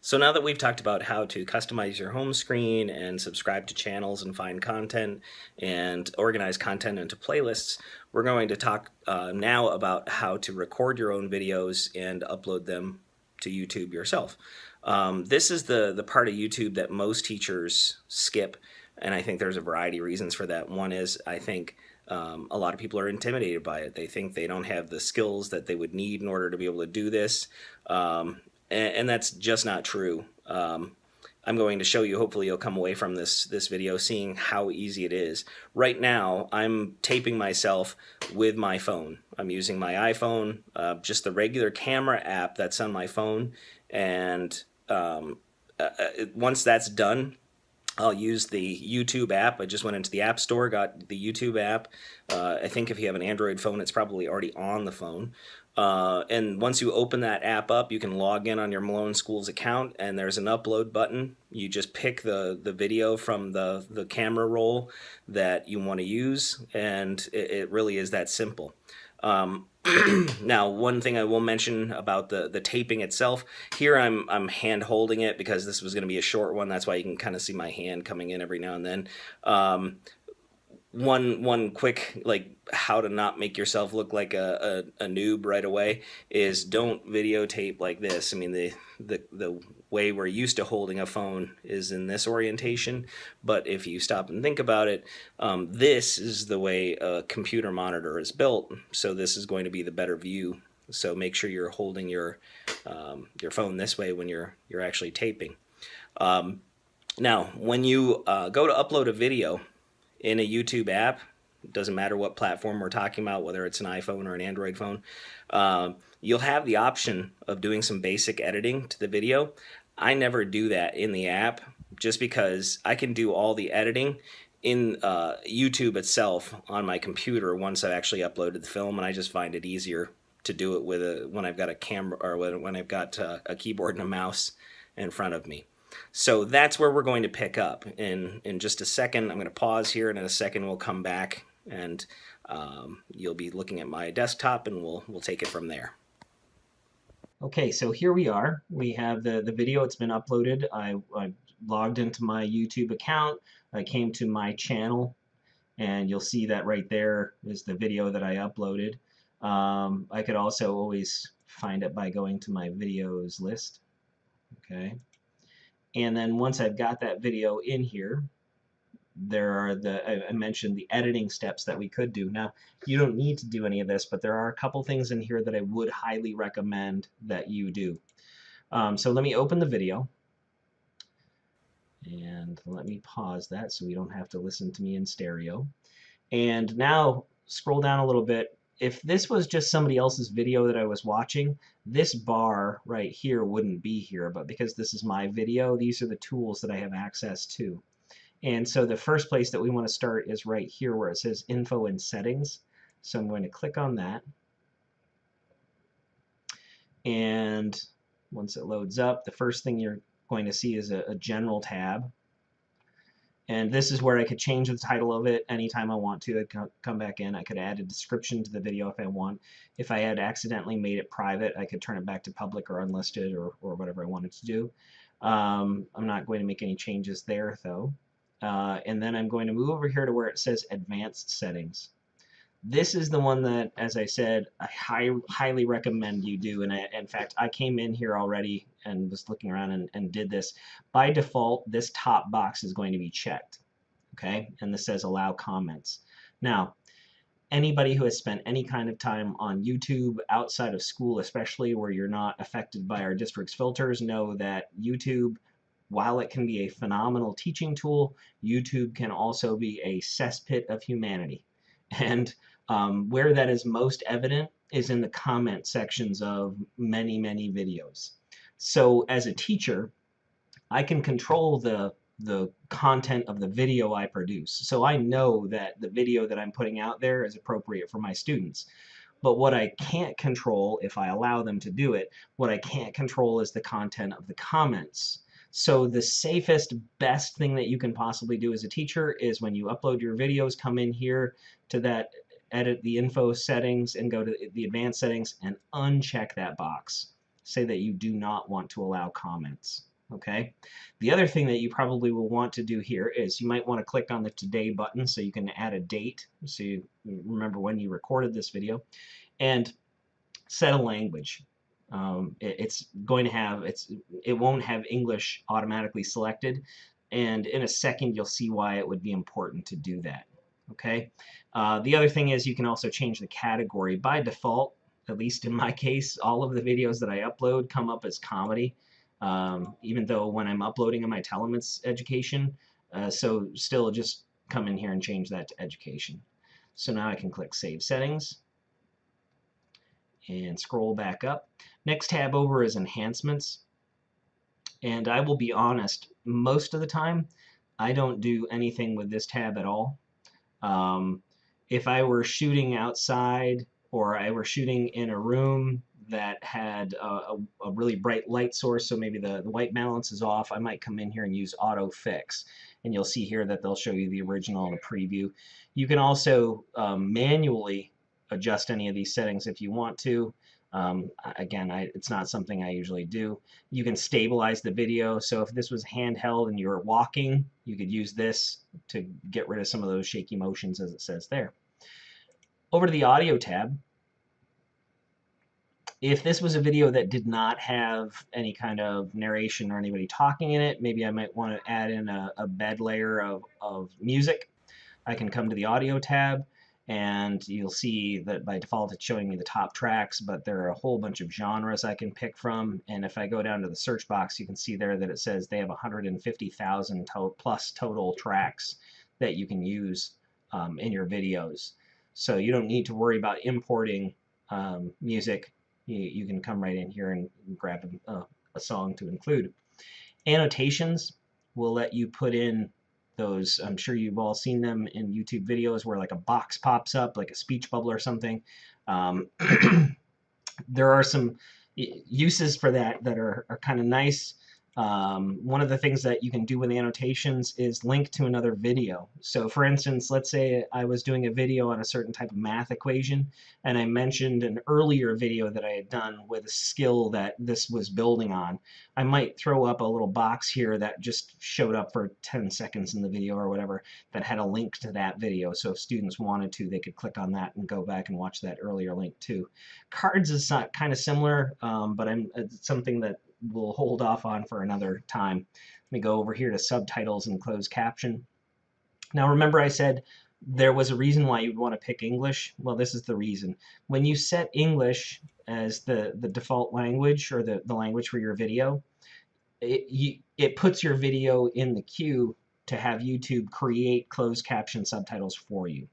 So now that we've talked about how to customize your home screen and subscribe to channels and find content and organize content into playlists, we're going to talk now about how to record your own videos and upload them to YouTube yourself. This is the part of YouTube that most teachers skip, and I think there's a variety of reasons for that. One is I think a lot of people are intimidated by it. They think they don't have the skills that they would need in order to be able to do this. And that's just not true. I'm going to show you, hopefully you'll come away from this video seeing how easy it is. Right now, I'm taping myself with my phone. I'm using my iPhone, just the regular camera app that's on my phone, and once that's done, I'll use the YouTube app. I just went into the App Store, got the YouTube app. I think if you have an Android phone, it's probably already on the phone. And once you open that app up, you can log in on your Malone Schools account, and there's an upload button. You just pick the video from the camera roll that you want to use, and it really is that simple. Now, one thing I will mention about the taping itself, here I'm hand holding it because this was going to be a short one. That's why you can kind of see my hand coming in every now and then. One quick, like, how to not make yourself look like a noob right away is don't videotape like this. I mean, the way we're used to holding a phone is in this orientation, but if you stop and think about it, this is the way a computer monitor is built, so this is going to be the better view. So make sure you're holding your phone this way when you're actually taping. Now, when you go to upload a video in a YouTube app, it doesn't matter what platform we're talking about, whether it's an iPhone or an Android phone, you'll have the option of doing some basic editing to the video. I never do that in the app just because I can do all the editing in YouTube itself on my computer once I've actually uploaded the film, and I just find it easier to do it with when I've got a camera or when I've got a keyboard and a mouse in front of me. So that's where we're going to pick up. In just a second, I'm going to pause here, and in a second we'll come back, and you'll be looking at my desktop, and we'll take it from there. Okay, so here we are. We have the video. It's been uploaded. I logged into my YouTube account. I came to my channel, and you'll see that right there is the video that I uploaded. I could also always find it by going to my videos list. Okay. And then once I've got that video in here, there are I mentioned the editing steps that we could do. Now, you don't need to do any of this, but there are a couple things in here that I would highly recommend that you do. So let me open the video. And let me pause that so we don't have to listen to me in stereo. And now scroll down a little bit. If this was just somebody else's video that I was watching, this bar right here wouldn't be here, but because this is my video, these are the tools that I have access to. And so the first place that we want to start is right here where it says Info and Settings. So I'm going to click on that. And once it loads up, the first thing you're going to see is a General tab. And this is where I could change the title of it anytime I want to. I'd come back in. I could add a description to the video if I want. If I had accidentally made it private, I could turn it back to public or unlisted or whatever I wanted to do. I'm not going to make any changes there, though. And then I'm going to move over here to where it says Advanced Settings. This is the one that, as I said, I highly recommend you do. And in fact, I came in here already and was looking around and did this. By default, this top box is going to be checked. Okay, and this says Allow Comments. Now, anybody who has spent any kind of time on YouTube outside of school, especially where you're not affected by our district's filters, know that YouTube, while it can be a phenomenal teaching tool, YouTube can also be a cesspit of humanity. And where that is most evident is in the comment sections of many, many videos. So as a teacher, I can control the content of the video I produce. So I know that the video that I'm putting out there is appropriate for my students. But what I can't control, if I allow them to do it, what I can't control is the content of the comments. So the safest, best thing that you can possibly do as a teacher is when you upload your videos, come in here to that edit the info settings and go to the advanced settings and uncheck that box. Say that you do not want to allow comments. Okay. The other thing that you probably will want to do here is you might want to click on the today button so you can add a date so you remember when you recorded this video, and set a language. It's going to have it won't have English automatically selected, and in a second you'll see why it would be important to do that. Okay. The other thing is you can also change the category. By default, at least in my case, all of the videos that I upload come up as comedy, even though when I'm uploading in my Telements education, so still just come in here and change that to education. So now I can click Save Settings and scroll back up. Next tab over is Enhancements. And I will be honest, most of the time, I don't do anything with this tab at all. If I were shooting outside or I were shooting in a room that had a really bright light source, so maybe the white balance is off, I might come in here and use Auto Fix. And you'll see here that they'll show you the original and a preview. You can also manually adjust any of these settings if you want to. Again, it's not something I usually do. You can stabilize the video, so if this was handheld and you're walking, you could use this to get rid of some of those shaky motions as it says there. Over to the audio tab. If this was a video that did not have any kind of narration or anybody talking in it, maybe I might want to add in a bed layer of music. I can come to the audio tab, and you'll see that by default it's showing me the top tracks, but there are a whole bunch of genres I can pick from. And if I go down to the search box, you can see there that it says they have 150,000 plus total tracks that you can use in your videos. So you don't need to worry about importing music. You can come right in here and grab a song to include. Annotations will let you put in those. I'm sure you've all seen them in YouTube videos where like a box pops up, like a speech bubble or something. There are some uses for that are kind of nice. One of the things that you can do with annotations is link to another video. So for instance, let's say I was doing a video on a certain type of math equation, and I mentioned an earlier video that I had done with a skill that this was building on. I might throw up a little box here that just showed up for 10 seconds in the video or whatever that had a link to that video. So if students wanted to, they could click on that and go back and watch that earlier link too. Cards is kind of similar, but it's something that we'll hold off on for another time. Let me go over here to subtitles and closed caption. Now remember I said there was a reason why you'd want to pick English. Well, this is the reason. When you set English as the default language or the language for your video, it puts your video in the queue to have YouTube create closed caption subtitles for you.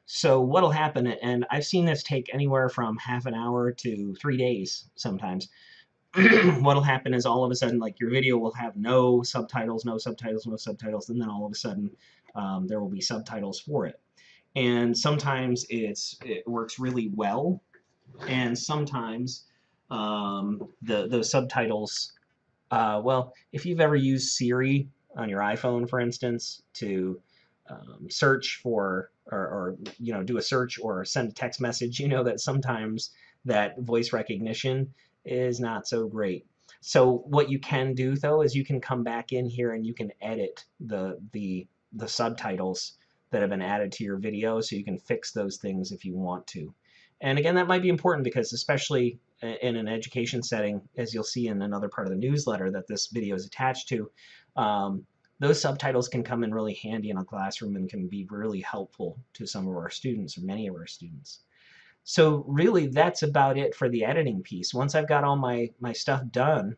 So what'll happen, and I've seen this take anywhere from half an hour to 3 days sometimes. What'll happen is all of a sudden, like your video will have no subtitles, no subtitles, no subtitles, and then all of a sudden there will be subtitles for it. And sometimes it works really well, and sometimes those subtitles, well, if you've ever used Siri on your iPhone, for instance, to search for or do a search or send a text message, you know that sometimes that voice recognition is not so great. So what you can do though is you can come back in here and you can edit the subtitles that have been added to your video, so you can fix those things if you want to. And again, that might be important because especially in an education setting, as you'll see in another part of the newsletter that this video is attached to, those subtitles can come in really handy in a classroom and can be really helpful to some of our students or many of our students. So really, that's about it for the editing piece. Once I've got all my stuff done,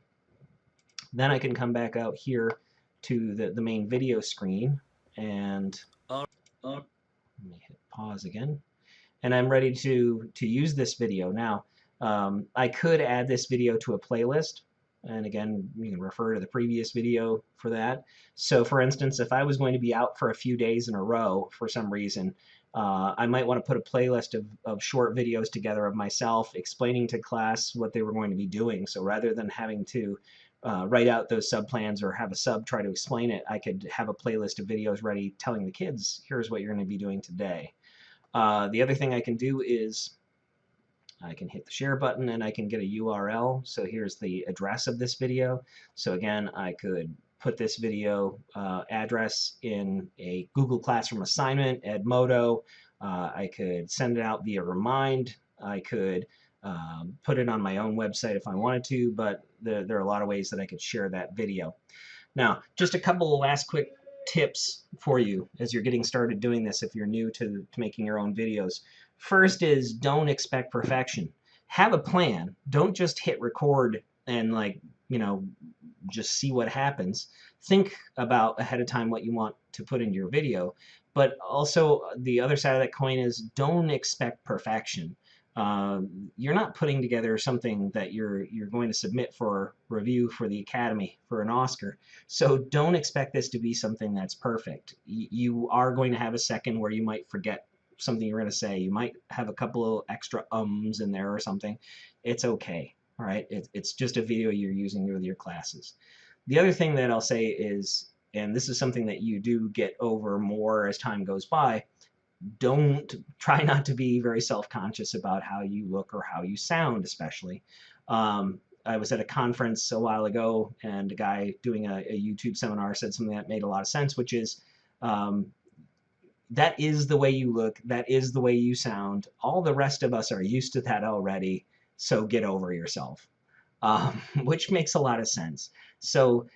then I can come back out here to the main video screen, and let me hit pause again. And I'm ready to use this video. Now, I could add this video to a playlist, and again, you can refer to the previous video for that. So for instance, if I was going to be out for a few days in a row for some reason, I might want to put a playlist of short videos together of myself explaining to class what they were going to be doing. So rather than having to write out those subplans or have a sub try to explain it, I could have a playlist of videos ready telling the kids, here's what you're going to be doing today. The other thing I can do is I can hit the share button and I can get a URL. So here's the address of this video. So again, I could put this video address in a Google Classroom assignment, Edmodo. I could send it out via Remind. I could put it on my own website if I wanted to, but there are a lot of ways that I could share that video. Now, just a couple of last quick tips for you as you're getting started doing this if you're new to making your own videos. First is don't expect perfection. Have a plan. Don't just hit record and just see what happens. Think about ahead of time what you want to put into your video. But also the other side of that coin is don't expect perfection. You're not putting together something that you're going to submit for review for the Academy for an Oscar. So don't expect this to be something that's perfect. You are going to have a second where you might forget something you're going to say. You might have a couple of extra ums in there or something. It's okay. All right. It's just a video you're using with your classes. The other thing that I'll say is, and this is something that you do get over more as time goes by, try not to be very self-conscious about how you look or how you sound, especially. I was at a conference a while ago, and a guy doing a YouTube seminar said something that made a lot of sense, which is that is the way you look, that is the way you sound. All the rest of us are used to that already, so get over yourself. Which makes a lot of sense. So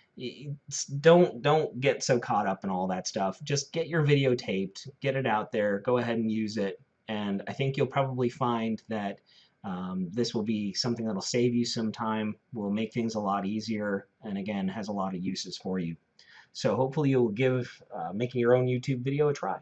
don't get so caught up in all that stuff. Just get your video taped, get it out there, go ahead and use it, and I think you'll probably find that this will be something that'll save you some time, will make things a lot easier, and again, has a lot of uses for you. So hopefully you'll give making your own YouTube video a try.